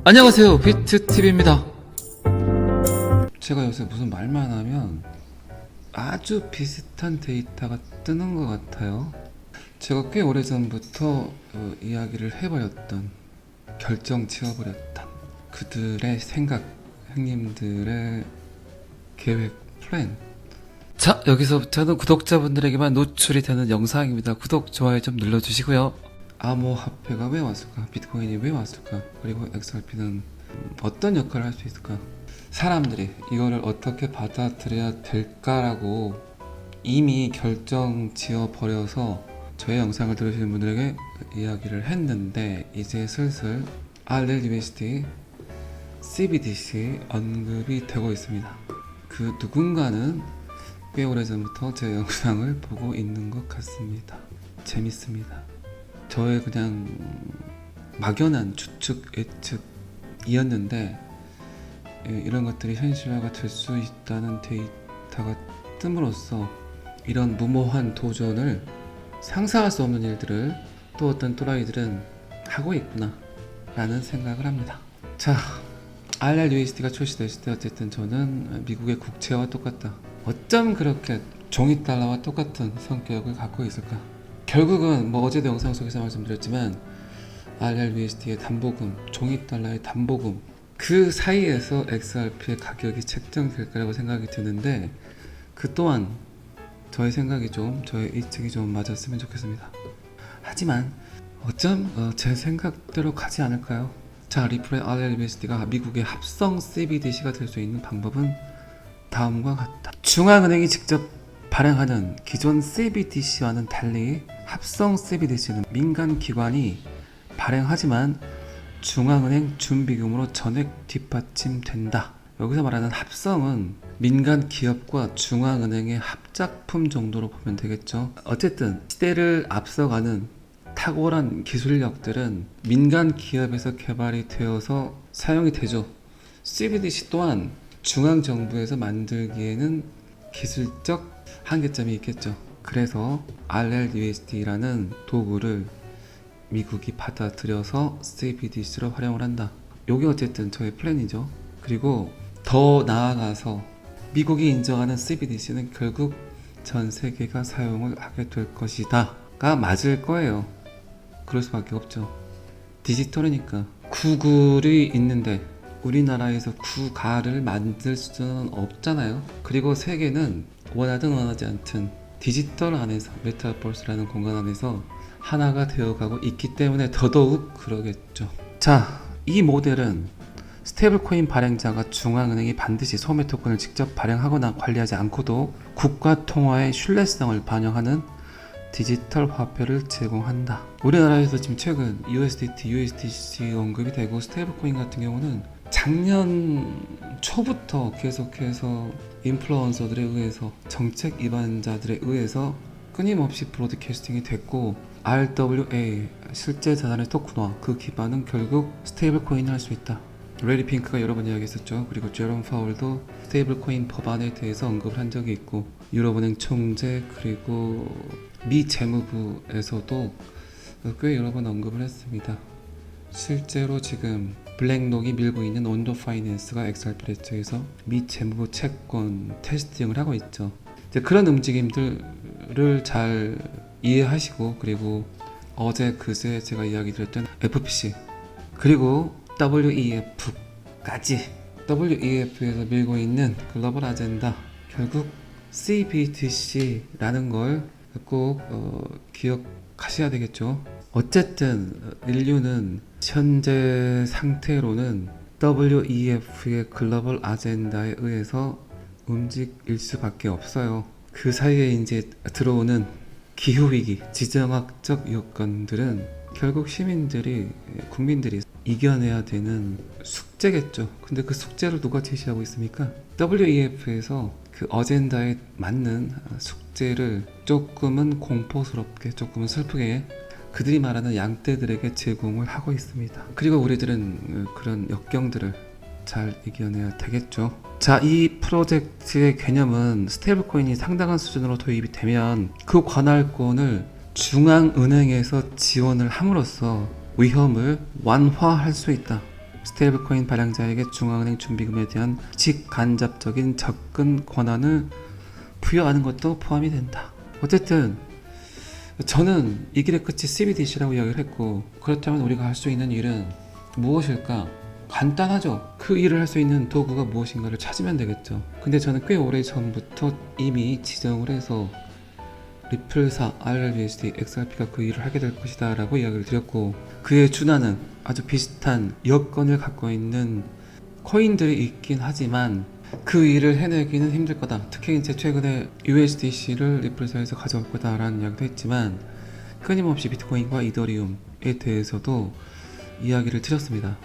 안녕하세요, 비트TV입니다. 제가 요새 무슨 말만 하면 아주 비슷한 데이터가 뜨는 것 같아요. 제가 꽤 오래전부터 이야기를 해버렸던, 결정 지어버렸던 그들의 생각, 형님들의 계획, 플랜. 자, 여기서부터는 구독자분들에게만 노출이 되는 영상입니다. 구독, 좋아요 좀 눌러주시고요. 암호화폐가 왜 왔을까? 비트코인이 왜 왔을까? 그리고 XRP는 어떤 역할을 할 수 있을까? 사람들이 이거를 어떻게 받아들여야 될까라고 이미 결정 지어 버려서 저의 영상을 들으시는 분들에게 이야기를 했는데, 이제 슬슬 RLUSD, CBDC 언급이 되고 있습니다. 그 누군가는 꽤 오래전부터 제 영상을 보고 있는 것 같습니다. 재밌습니다. 저의 그냥 막연한 추측, 예측이었는데 이런 것들이 현실화가 될 수 있다는 데이터가 뜸으로써 이런 무모한 도전을, 상상할 수 없는 일들을 또 어떤 또라이들은 하고 있구나 라는 생각을 합니다. 자, RLUSD가 출시됐을 때 어쨌든 저는 미국의 국채와 똑같다, 어쩜 그렇게 종이달러와 똑같은 성격을 갖고 있을까. 결국은 어제도 영상 속에서 말씀드렸지만 RLUSD의 담보금, 종이달러의 담보금, 그 사이에서 XRP의 가격이 책정될 거라고 생각이 드는데, 그 또한 저의 생각이 저의 예측이 좀 맞았으면 좋겠습니다. 하지만 어쩜 제 생각대로 가지 않을까요? 자, 리플의 RLUSD가 미국의 합성 CBDC가 될 수 있는 방법은 다음과 같다. 중앙은행이 직접 발행하는 기존 CBDC와는 달리 합성 CBDC는 민간 기관이 발행하지만 중앙은행 준비금으로 전액 뒷받침된다. 여기서 말하는 합성은 민간 기업과 중앙은행의 합작품 정도로 보면 되겠죠. 어쨌든 시대를 앞서가는 탁월한 기술력들은 민간 기업에서 개발이 되어서 사용이 되죠. CBDC 또한 중앙정부에서 만들기에는 기술적 한계점이 있겠죠. 그래서 RLUSD라는 도구를 미국이 받아들여서 CBDC로 활용을 한다. 이게 어쨌든 저의 플랜이죠. 그리고 더 나아가서 미국이 인정하는 CBDC는 결국 전 세계가 사용을 하게 될 것이다가 맞을 거예요. 그럴 수밖에 없죠. 디지털이니까. 구글이 있는데 우리나라에서 구가를 만들 수는 없잖아요. 그리고 세계는 원하든 원하지 않든 디지털 안에서, 메타버스라는 공간 안에서 하나가 되어가고 있기 때문에 더더욱 그러겠죠. 자, 이 모델은 스테이블 코인 발행자가 중앙은행이 반드시 소매 토큰을 직접 발행하거나 관리하지 않고도 국가 통화의 신뢰성을 반영하는 디지털 화폐를 제공한다. 우리나라에서 지금 최근 USDT, USDC 언급이 되고, 스테이블 코인 같은 경우는 작년 초부터 계속해서 인플루언서들에 의해서, 정책 입안자들에 의해서 끊임없이 브로드캐스팅이 됐고, RWA, 실제 자산의 토큰화, 그 기반은 결국 스테이블 코인을 할 수 있다. 레리 핑크가 여러 번 이야기했었죠. 그리고 제롬 파월도 스테이블 코인 법안에 대해서 언급을 한 적이 있고, 유럽은행 총재, 그리고 미 재무부에서도 꽤 여러 번 언급을 했습니다. 실제로 지금 블랙록이 밀고 있는 온도 파이낸스가 XRP 레츠에서 미 재무부 채권 테스팅을 하고 있죠. 이제 그런 움직임들을 잘 이해하시고, 그리고 어제 그제 제가 이야기 드렸던 FPC, 그리고 WEF까지, WEF에서 밀고 있는 글로벌 아젠다, 결국 CBDC라는 걸 꼭 기억하셔야 되겠죠. 어쨌든 인류는 현재 상태로는 WEF의 글로벌 아젠다에 의해서 움직일 수밖에 없어요. 그 사이에 이제 들어오는 기후위기, 지정학적 요건들은 결국 시민들이, 국민들이 이겨내야 되는 숙제겠죠. 근데 그 숙제를 누가 제시하고 있습니까? WEF에서 그 어젠다에 맞는 숙제를 조금은 공포스럽게, 조금은 슬프게 그들이 말하는 양떼들에게 제공을 하고 있습니다. 그리고 우리들은 그런 역경들을 잘 이겨내야 되겠죠. 자, 이 프로젝트의 개념은 스테이블 코인이 상당한 수준으로 도입이 되면 그 관할권을 중앙은행에서 지원을 함으로써 위험을 완화할 수 있다. 스테이블 코인 발행자에게 중앙은행 준비금에 대한 직간접적인 접근 권한을 부여하는 것도 포함이 된다. 어쨌든 저는 이 길의 끝이 CBDC라고 이야기를 했고, 그렇다면 우리가 할 수 있는 일은 무엇일까? 간단하죠. 그 일을 할 수 있는 도구가 무엇인가를 찾으면 되겠죠. 근데 저는 꽤 오래 전부터 이미 지정을 해서 리플사, RLUSD, XRP가 그 일을 하게 될 것이다 라고 이야기를 드렸고, 그에 준하는 아주 비슷한 여건을 갖고 있는 코인들이 있긴 하지만 그 일을 해내기는 힘들 거다. 특히 이제 최근에 USDC를 리플사에서 가져올 거다라는 이야기도 했지만, 끊임없이 비트코인과 이더리움에 대해서도 이야기를 드렸습니다.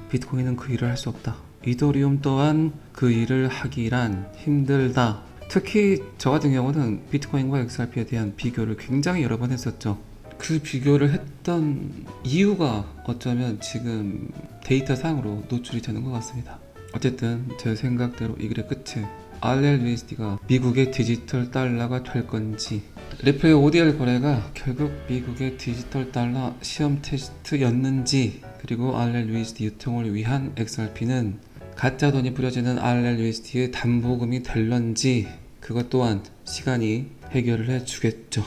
비트코인은 그 일을 할 수 없다. 이더리움 또한 그 일을 하기란 힘들다. 특히 저 같은 경우는 비트코인과 XRP에 대한 비교를 굉장히 여러 번 했었죠. 그 비교를 했던 이유가 어쩌면 지금 데이터상으로 노출이 되는 것 같습니다. 어쨌든 제 생각대로 이 길의 끝은 RLUSD가 미국의 디지털 달러가 될 건지, 리플의 ODL 거래가 결국 미국의 디지털 달러 시험 테스트였는지, 그리고 RLUSD 유통을 위한 XRP는 가짜 돈이 뿌려지는 RLUSD의 담보금이 될런지, 그것 또한 시간이 해결을 해주겠죠.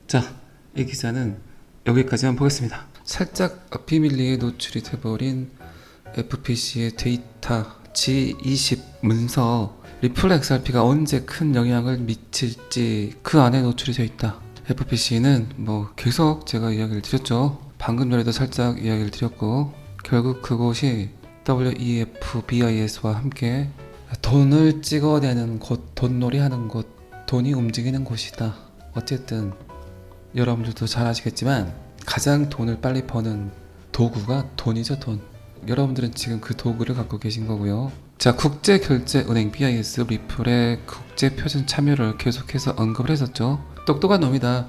자, 이 기사는 여기까지만 보겠습니다. 살짝 비밀리에 노출이 돼버린 FPC의 데이터 G20 문서, 리플 XRP가 언제 큰 영향을 미칠지 그 안에 노출이 되어 있다. FPC는 뭐 계속 제가 이야기를 드렸죠. 방금 전에도 살짝 이야기를 드렸고, 결국 그곳이 WEF BIS와 함께 돈을 찍어내는 곳, 돈놀이 하는 곳, 돈이 움직이는 곳이다. 어쨌든 여러분들도 잘 아시겠지만 가장 돈을 빨리 버는 도구가 돈이죠, 돈. 여러분들은 지금 그 도구를 갖고 계신 거고요. 자, 국제결제은행 BIS 리플의 국제표준 참여를 계속해서 언급을 했었죠. 똑똑한 놈이다.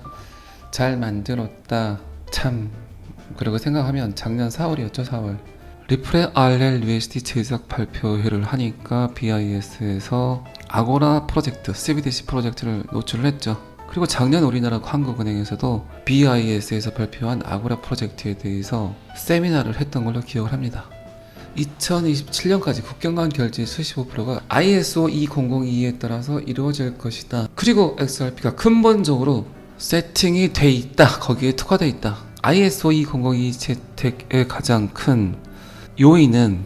잘 만들었다. 참. 그리고 생각하면 작년 4월이었죠, 4월. 리플의 RLUSD 제작 발표회를 하니까 BIS에서 아고라 프로젝트, CBDC 프로젝트를 노출을 했죠. 그리고 작년 우리나라 한국은행에서도 BIS에서 발표한 아고라 프로젝트에 대해서 세미나를 했던 걸로 기억을 합니다. 2027년까지 국경 간 결제 수십 5%가 ISO 2002에 따라서 이루어질 것이다. 그리고 XRP가 근본적으로 세팅이 돼 있다. 거기에 특화돼 있다. ISO 2002 채택의 가장 큰 요인은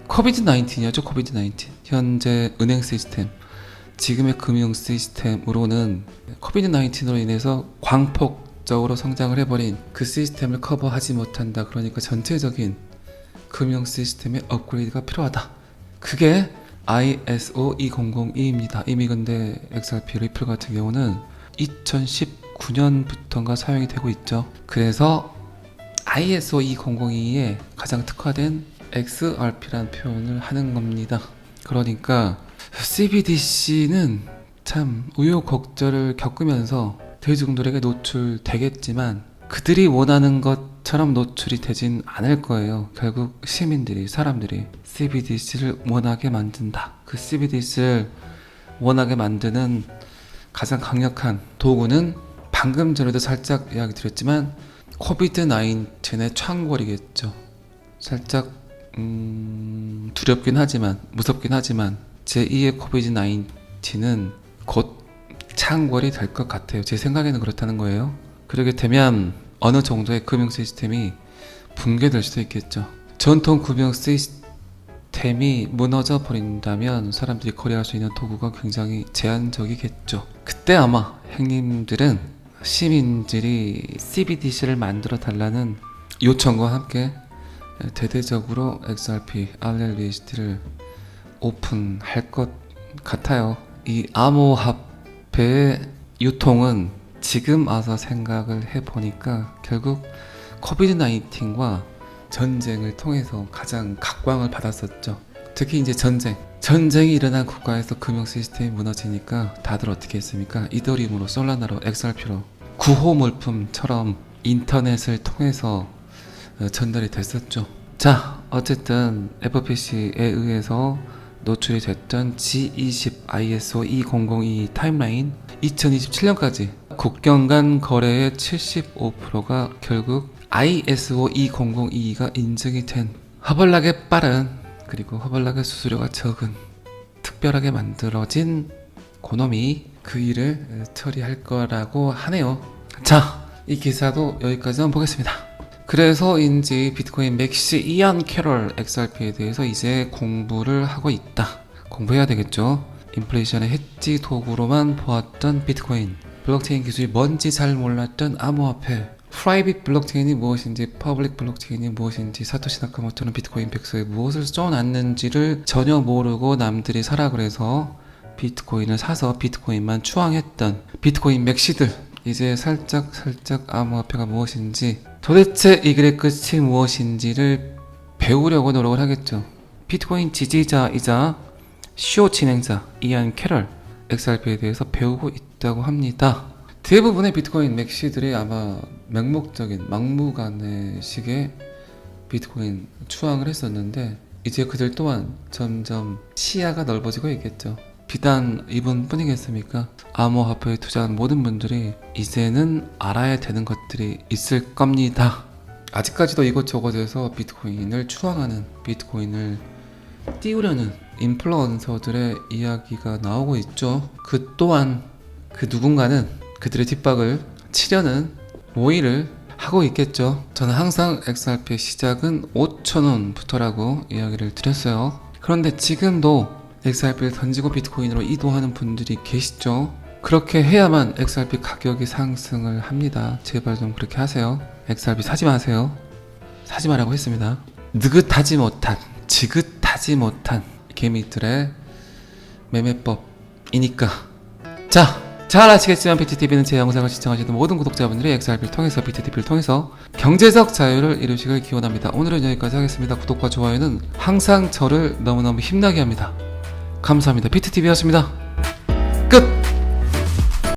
코비드-19이었죠. 코비드-19. 현재 은행 시스템, 지금의 금융 시스템으로는 코비드-19으로 인해서 광폭적으로 성장을 해버린 그 시스템을 커버하지 못한다. 그러니까 전체적인 금융 시스템의 업그레이드가 필요하다. 그게 ISO 2002입니다. 이미 근데 XRP 리플 같은 경우는 2019년부터가 사용이 되고 있죠. 그래서 ISO 2002에 가장 특화된 XRP라는 표현을 하는 겁니다. 그러니까 CBDC는 참 우여곡절을 겪으면서 대중들에게 노출되겠지만 그들이 원하는 것처럼 노출이 되진 않을 거예요. 결국 시민들이, 사람들이 CBDC를 원하게 만든다. 그 CBDC를 원하게 만드는 가장 강력한 도구는 방금 전에도 살짝 이야기 드렸지만 코비드-19의 창궐이겠죠. 살짝 두렵긴 하지만, 무섭긴 하지만 제2의 코비드-19은 곧 창궐이 될 것 같아요. 제 생각에는 그렇다는 거예요. 그러게 되면 어느 정도의 금융 시스템이 붕괴될 수도 있겠죠. 전통 금융 시스템이 무너져 버린다면 사람들이 거래할 수 있는 도구가 굉장히 제한적이겠죠. 그때 아마 형님들은 시민들이 CBDC를 만들어 달라는 요청과 함께 대대적으로 XRP, RLUSD를 오픈할 것 같아요. 이 암호화폐의 유통은 지금 와서 생각을 해보니까 결국 코비드-19과 전쟁을 통해서 가장 각광을 받았었죠. 특히 이제 전쟁이 일어난 국가에서 금융 시스템이 무너지니까 다들 어떻게 했습니까? 이더리움으로, 솔라나로, XRP로 구호 물품처럼 인터넷을 통해서 전달이 됐었죠. 자, 어쨌든 FPC에 의해서 노출이 됐던 G20 ISO 2002 타임라인, 2027년까지 국경 간 거래의 75%가 결국 ISO 2002가 인증이 된 허벌나게 빠른 그리고 허벌나게 수수료가 적은 특별하게 만들어진 그놈이 그 일을 처리할 거라고 하네요. 자, 이 기사도 여기까지만 보겠습니다. 그래서인지 비트코인 맥시 이안 캐럴 XRP에 대해서 이제 공부를 하고 있다. 공부해야 되겠죠. 인플레이션의 해지 도구로만 보았던 비트코인, 블록체인 기술이 뭔지 잘 몰랐던 암호화폐, 프라이빗 블록체인이 무엇인지, 퍼블릭 블록체인이 무엇인지, 사토시 나카모토는 비트코인 백서에 무엇을 써놨는지를 전혀 모르고 남들이 사라 그래서 비트코인을 사서 비트코인만 추앙했던 비트코인 맥시들, 이제 살짝 암호화폐가 무엇인지, 도대체 이 길의 끝이 무엇인지를 배우려고 노력을 하겠죠. 비트코인 지지자이자 쇼 진행자 이안 캐럴 XRP에 대해서 배우고 있다고 합니다. 대부분의 비트코인 맥시들이 아마 맹목적인 막무가내식의 비트코인 추앙을 했었는데 이제 그들 또한 점점 시야가 넓어지고 있겠죠. 비단 이분뿐이겠습니까? 암호화폐에 투자한 모든 분들이 이제는 알아야 되는 것들이 있을 겁니다. 아직까지도 이곳저곳에서 비트코인을 추앙하는, 비트코인을 띄우려는 인플루언서들의 이야기가 나오고 있죠. 그 또한 그 누군가는 그들의 뒷박을 치려는 모의를 하고 있겠죠. 저는 항상 XRP의 시작은 5,000원부터라고 이야기를 드렸어요. 그런데 지금도 XRP를 던지고 비트코인으로 이동하는 분들이 계시죠. 그렇게 해야만 XRP 가격이 상승을 합니다. 제발 좀 그렇게 하세요. XRP 사지 마세요. 사지 말라고 했습니다. 느긋하지 못한, 지긋하지 못한 개미들의 매매법이니까. 자, 잘 아시겠지만 BTTV는 제 영상을 시청하시는 모든 구독자분들이 XRP를 통해서, BTTV를 통해서 경제적 자유를 이루시길 기원합니다. 오늘은 여기까지 하겠습니다. 구독과 좋아요는 항상 저를 너무너무 힘나게 합니다. 감사합니다. BTTV였습니다.